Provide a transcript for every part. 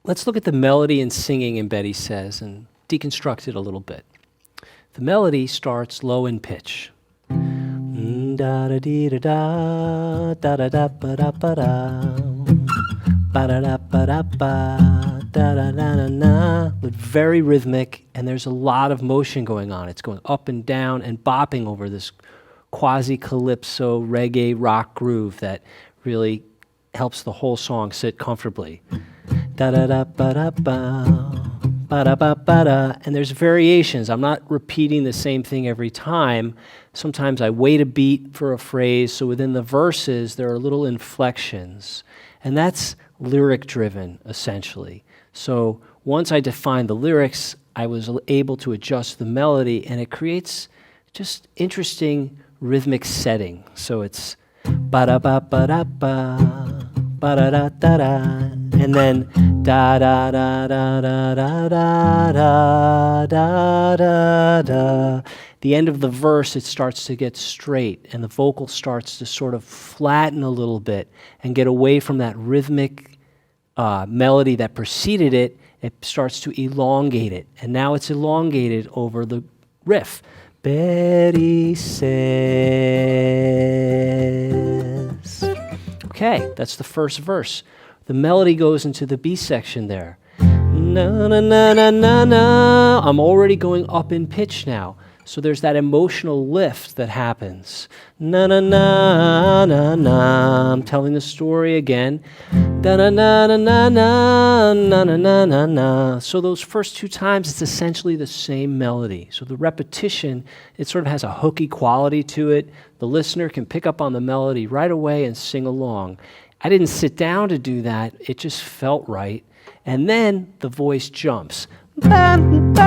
let's look at the melody and singing in Bette Says and deconstruct it a little bit. The melody starts low in pitch. Da da dee da da da da da ba da ba da ba da da ba da ba da da da da na. Very rhythmic, and there's a lot of motion going on. It's going up and down and bopping over this quasi-calypso reggae rock groove that really helps the whole song sit comfortably. Da da da ba da ba. Ba-da-ba-ba-da, and there's variations. I'm not repeating the same thing every time. Sometimes I wait a beat for a phrase, so within the verses there are little inflections, and that's lyric-driven, essentially. So once I defined the lyrics, I was able to adjust the melody, and it creates just interesting rhythmic setting. So it's ba-da-ba-ba-da-ba, ba-da-da-da-da, and then da da da da da da da da da da da. The end of the verse, it starts to get straight, and the vocal starts to sort of flatten a little bit and get away from that rhythmic melody that preceded it. It starts to elongate it, and now it's elongated over the riff. Bette says. Okay, that's the first verse. The melody goes into the B section there. Na na na na na na. I'm already going up in pitch now. So there's that emotional lift that happens. Na na na na na. I'm telling the story again. Da na na na na na na na na na na. So those first two times, it's essentially the same melody. So the repetition, it sort of has a hooky quality to it. The listener can pick up on the melody right away and sing along. I didn't sit down to do that. It just felt right. And then the voice jumps. And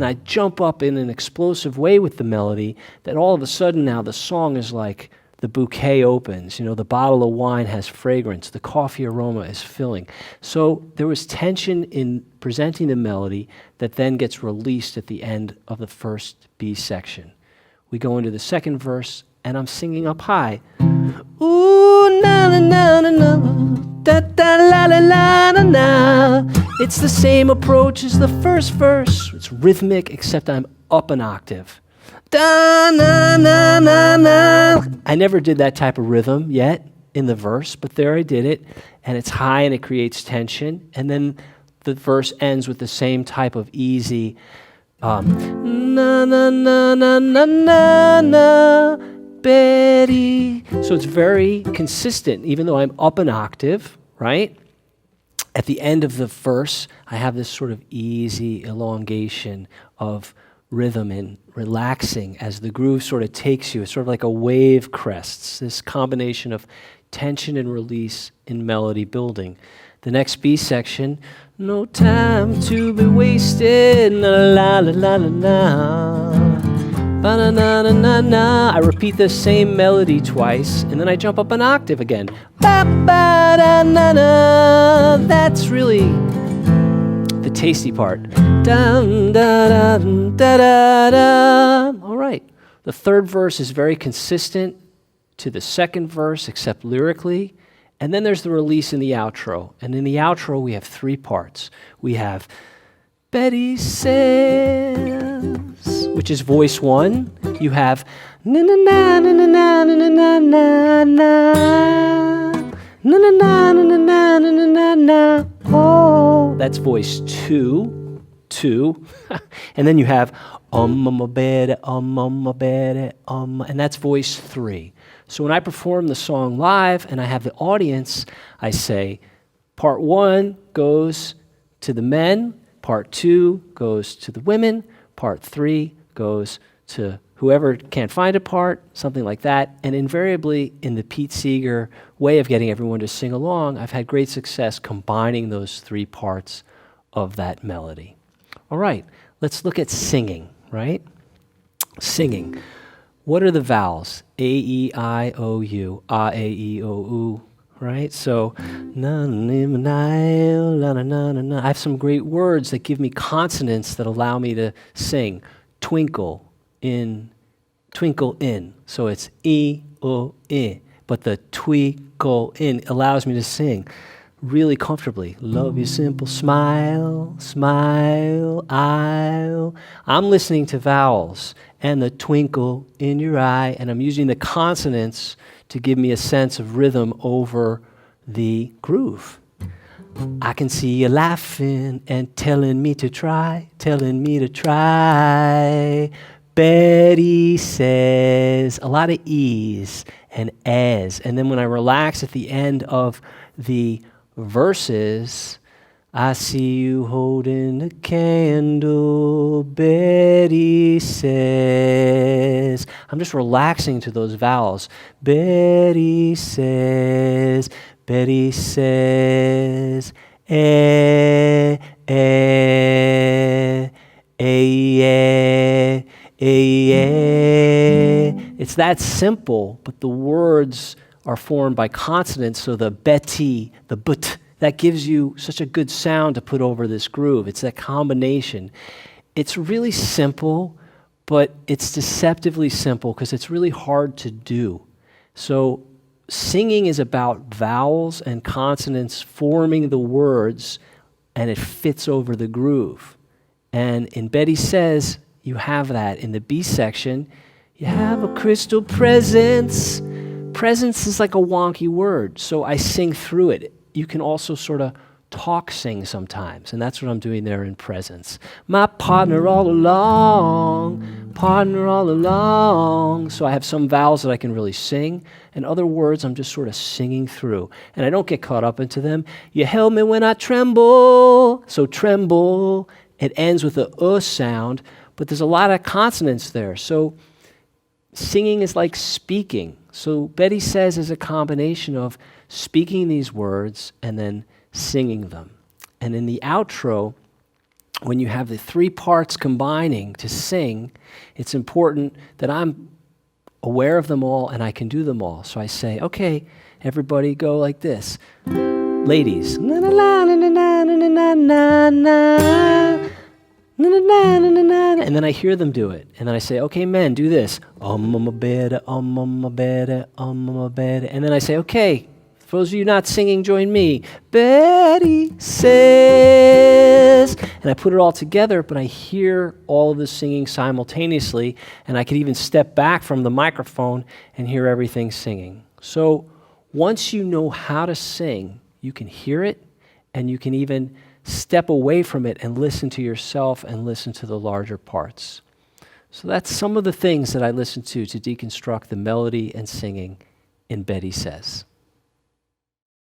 I jump up in an explosive way with the melody that all of a sudden now the song is like the bouquet opens. You know, the bottle of wine has fragrance. The coffee aroma is filling. So there was tension in presenting the melody that then gets released at the end of the first B section. We go into the second verse, and I'm singing up high. Ooh, na na na na na, da da la la la na na. It's the same approach as the first verse. It's rhythmic, except I'm up an octave. Da na na na na. I never did that type of rhythm yet in the verse, but there I did it, and it's high and it creates tension. And then the verse ends with the same type of easy na na na na na na na. Bette. So it's very consistent, even though I'm up an octave, right? At the end of the verse, I have this sort of easy elongation of rhythm and relaxing as the groove sort of takes you. It's sort of like a wave crests, this combination of tension and release in melody building. The next B section, no time to be wasted, la la la la la la. Ba-na-na-na-na-na. I repeat the same melody twice, and then I jump up an octave again. Ba-ba-da-na-na. That's really the tasty part. Dum-da-da-da-da-da. All right. The third verse is very consistent to the second verse, except lyrically. And then there's the release in the outro. And in the outro, we have three parts. We have Bette says, which is voice one. You have na na na na na na na na na na na na na na na na na na. Oh, that's voice two. And then you have mama Bette, Bette, and that's voice three. So when I perform the song live and I have the audience, I say, part one goes to the men. Part two goes to the women. Part three goes to whoever can't find a part, something like that. And invariably, in the Pete Seeger way of getting everyone to sing along, I've had great success combining those three parts of that melody. All right, let's look at singing, right? Singing. What are the vowels? A, E, I, O, U. A, E, O, U. Right? So, I have some great words that give me consonants that allow me to sing. Twinkle in. So it's E, O, I. but the twinkle in allows me to sing really comfortably. Love your simple smile, smile, I'm listening to vowels and the twinkle in your eye, and I'm using the consonants to give me a sense of rhythm over the groove. I can see you laughing and telling me to try. Bette says, a lot of E's and A's. And then when I relax at the end of the verses, I see you holding a candle, Bette says. I'm just relaxing to those vowels. Bette says, eh, It's that simple, but the words are formed by consonants, so the Bette, the but, that gives you such a good sound to put over this groove. It's that combination. It's really simple, but it's deceptively simple because it's really hard to do. So singing is about vowels and consonants forming the words, and it fits over the groove. And in Bette Says, you have that. In the B section, you have a crystal presence. Presence is like a wonky word, so I sing through it. You can also sort of talk sing sometimes, and that's what I'm doing there in presence. My partner all along. So I have some vowels that I can really sing, and other words I'm just sort of singing through, and I don't get caught up into them. You held me when I tremble. So tremble, it ends with a sound, but there's a lot of consonants there. So singing is like speaking. So Bette Says is a combination of speaking these words and then singing them. And in the outro, when you have the three parts combining to sing, it's important that I'm aware of them all and I can do them all. So I say, okay, everybody go like this. Ladies. Na na na na na na na na na. And then I hear them do it. And then I say, okay, men, do this. Bette. And then I say, okay, for those of you not singing, join me. Bette says. And I put it all together, but I hear all of the singing simultaneously, and I can even step back from the microphone and hear everything singing. So once you know how to sing, you can hear it, and you can even step away from it and listen to yourself and listen to the larger parts. So that's some of the things that I listen to deconstruct the melody and singing in Bette Says.